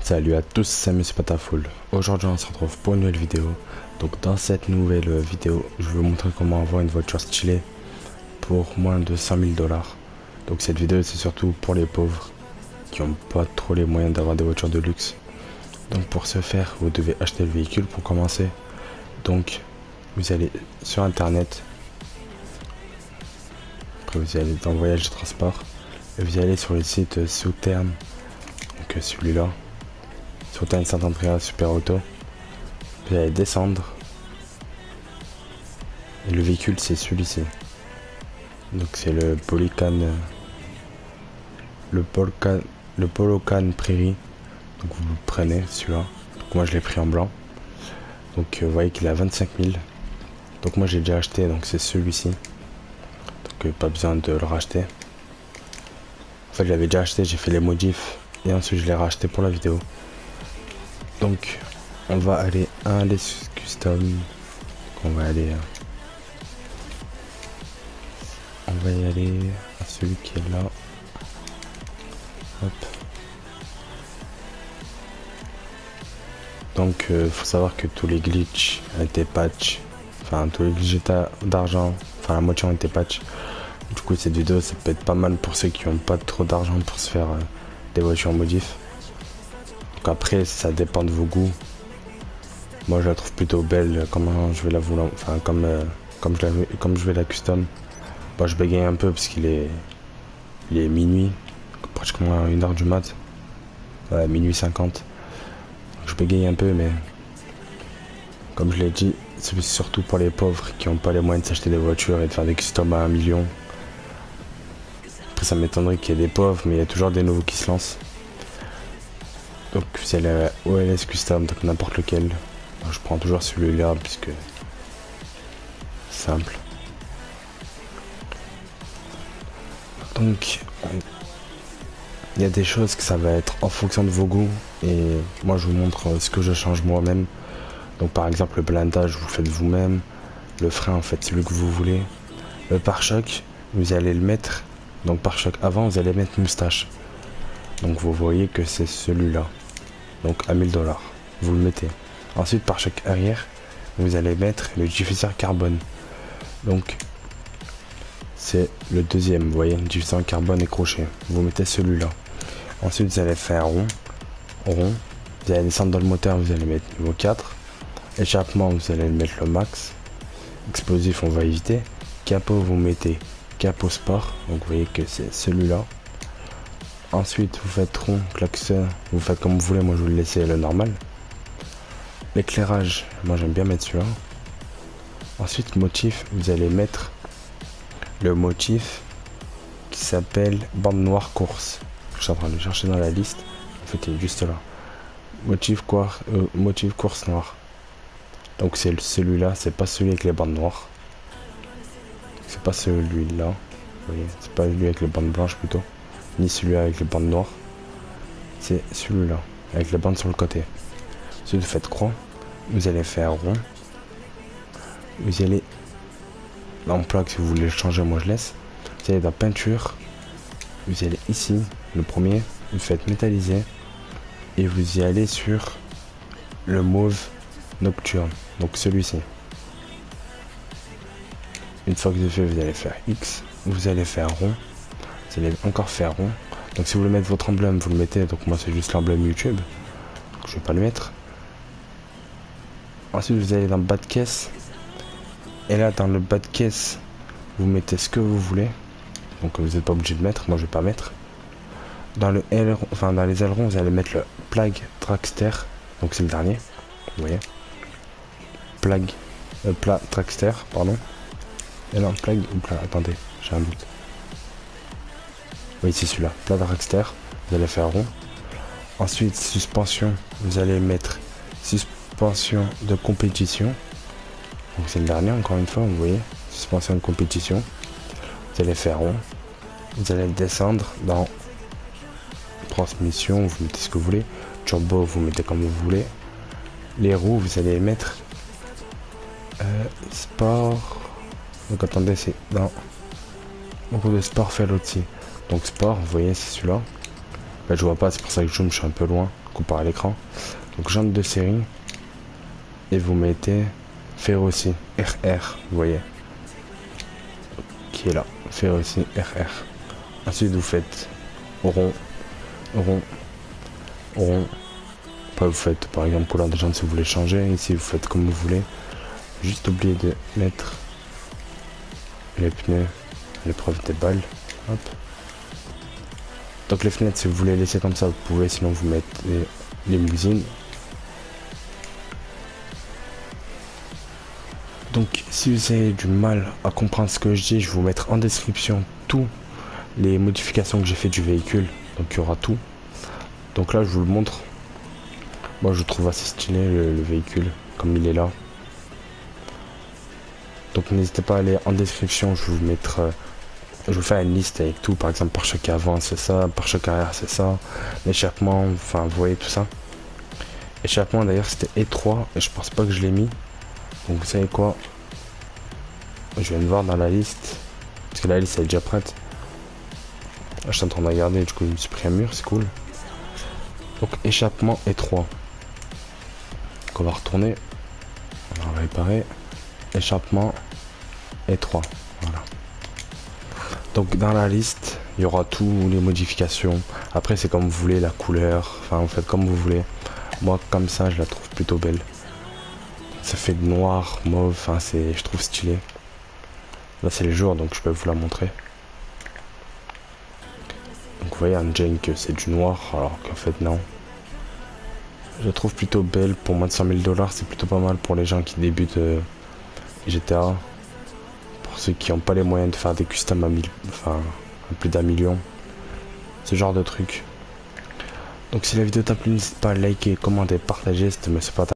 Salut à tous, c'est Monsieur Patafoul. Aujourd'hui on se retrouve pour une nouvelle vidéo. Donc dans cette nouvelle vidéo, je vais vous montrer comment avoir une voiture stylée pour moins de 100 000 dollars. Donc cette vidéo c'est surtout pour les pauvres qui n'ont pas trop les moyens d'avoir des voitures de luxe. Donc pour ce faire, vous devez acheter le véhicule pour commencer. Donc vous allez sur internet, après vous allez dans voyage et transport, et vous allez sur le site Souterrain, donc celui-là. Souterrain Saint-Andrea Super Auto. Vous allez descendre. Et le véhicule c'est celui-ci. Donc c'est le Polycan. Le Polocan Prairie. Donc vous le prenez celui-là. Donc moi je l'ai pris en blanc. Donc vous voyez qu'il est à 25 000. Donc moi j'ai déjà acheté, donc c'est celui-ci. Donc pas besoin de le racheter. En fait je l'avais déjà acheté, j'ai fait les modifs. Et ensuite je l'ai racheté pour la vidéo. Donc on va aller à les custom. On va aller y aller à celui qui est là. Hop. Donc faut savoir que tous les glitches étaient patch. Enfin tous les glitches d'argent. Enfin la moitié ont été patch. Du coup cette vidéo ça peut être pas mal pour ceux qui n'ont pas trop d'argent pour se faire des voitures modif. Donc après ça dépend de vos goûts. Moi je la trouve plutôt belle, comment je vais la vouloir, enfin comme je vais la custom. Bon, je bégaye un peu parce qu'il est minuit, pratiquement 1h du mat, ouais, minuit 50. Je bégaye un peu, mais comme je l'ai dit, c'est surtout pour les pauvres qui n'ont pas les moyens de s'acheter des voitures et de faire des customs à 1 million. Après ça m'étonnerait qu'il y ait des pauvres, mais il y a toujours des nouveaux qui se lancent. Donc c'est la OLS custom, donc n'importe lequel. Je prends toujours celui-là puisque simple. Donc il y a des choses que ça va être en fonction de vos goûts et moi je vous montre ce que je change moi-même. Donc par exemple le blindage vous le faites vous-même, le frein en fait celui que vous voulez, le pare-choc vous allez le mettre, donc pare-choc avant vous allez mettre moustache. Donc vous voyez que c'est celui-là, donc à 1000 dollars vous le mettez. Ensuite pare-choc arrière vous allez mettre le diffuseur carbone, donc c'est le deuxième, vous voyez, diffuseur carbone et crochet, vous mettez celui-là. Ensuite vous allez faire rond, vous allez descendre dans le moteur, vous allez mettre niveau 4, échappement vous allez mettre le max, explosif on va éviter, capot vous mettez capot sport, donc vous voyez que c'est celui-là. Ensuite vous faites rond, klaxon, vous faites comme vous voulez, moi je vais le laisser le normal. L'éclairage, moi j'aime bien mettre celui-là. Ensuite motif, vous allez mettre le motif qui s'appelle bande noire course. Je suis en train de le chercher dans la liste. En fait il est juste là. Motif course noire. Donc c'est celui-là, c'est pas celui avec les bandes noires. C'est pas celui-là. Vous voyez, c'est pas celui avec les bandes blanches plutôt. Ni celui avec les bandes noires. C'est celui-là, avec les bandes sur le côté. Si vous faites croix, vous allez faire rond. Vous allez en plaque, si vous voulez le changer, moi je laisse. Vous allez dans peinture. Vous allez ici, le premier, vous faites métalliser. Et vous y allez sur le mauve nocturne, donc celui-ci. Une fois que vous avez fait, vous allez faire X, vous allez faire rond, vous allez encore faire rond. Donc si vous voulez mettre votre emblème, vous le mettez, donc moi c'est juste l'emblème YouTube, donc je vais pas le mettre. Ensuite vous allez dans bas de caisse, et là dans le bas de caisse, vous mettez ce que vous voulez, donc vous n'êtes pas obligé de mettre, moi je vais pas mettre. Dans le aileron, enfin dans les ailerons, vous allez mettre le plug Dragster, donc c'est le dernier, vous voyez. Plat Dragster, pardon. Et non, plug ou plat, attendez, j'ai un doute. Oui, c'est celui-là, plat Dragster, vous allez faire rond. Ensuite, suspension, vous allez mettre suspension de compétition. Donc c'est le dernier, encore une fois, vous voyez, suspension de compétition. Vous allez faire rond. Vous allez descendre dans transmission, vous mettez ce que vous voulez. Turbo, vous mettez comme vous voulez. Les roues, vous allez mettre sport. Donc attendez, c'est dans roue de sport fait l'autre. Donc sport, vous voyez, c'est celui-là. Là, je vois pas, c'est pour ça que je zoome, je suis un peu loin. comparé à l'écran. Donc jantes de série. Et vous mettez Ferroci, RR, vous voyez. Qui est là, Ferroci, RR. Ensuite vous faites rond, rond, rond. Après vous faites par exemple couleur de jantes si vous voulez changer. Ici vous faites comme vous voulez. Juste oubliez de mettre les pneus, l'épreuve des balles. Hop. Donc les fenêtres, si vous voulez laisser comme ça, vous pouvez, sinon vous mettez les limousines. Donc si vous avez du mal à comprendre ce que je dis, je vais vous mettre en description toutes les modifications que j'ai fait du véhicule. Donc il y aura tout. Donc là je vous le montre. Moi je trouve assez stylé le véhicule comme il est là. Donc n'hésitez pas à aller en description, je vais vous mettre... je vous fais une liste avec tout, par exemple pare-choc avant c'est ça, pare-choc arrière c'est ça, l'échappement, enfin vous voyez tout ça. Échappement d'ailleurs c'était étroit et je pense pas que je l'ai mis. Donc vous savez quoi, je viens de voir dans la liste, parce que la liste elle est déjà prête. Là, je suis en train de regarder, du coup je me suis pris un mur, c'est cool. Donc échappement étroit. Donc on va retourner, on va réparer. Échappement étroit, voilà. Donc dans la liste, il y aura toutes les modifications. Après c'est comme vous voulez, la couleur, enfin vous faites comme vous voulez. Moi comme ça je la trouve plutôt belle. Ça fait noir, mauve, enfin c'est, je trouve stylé. Là c'est le jour donc je peux vous la montrer. Donc vous voyez en Jane que c'est du noir alors qu'en fait non. Je la trouve plutôt belle, pour moins de 100 000 $, c'est plutôt pas mal pour les gens qui débutent GTA. Pour ceux qui n'ont pas les moyens de faire des customs à 1000, enfin à plus d'1 million. Ce genre de truc. Donc si la vidéo t'a plu, n'hésite pas à liker, commenter, partager, c'était Monsieur Pata.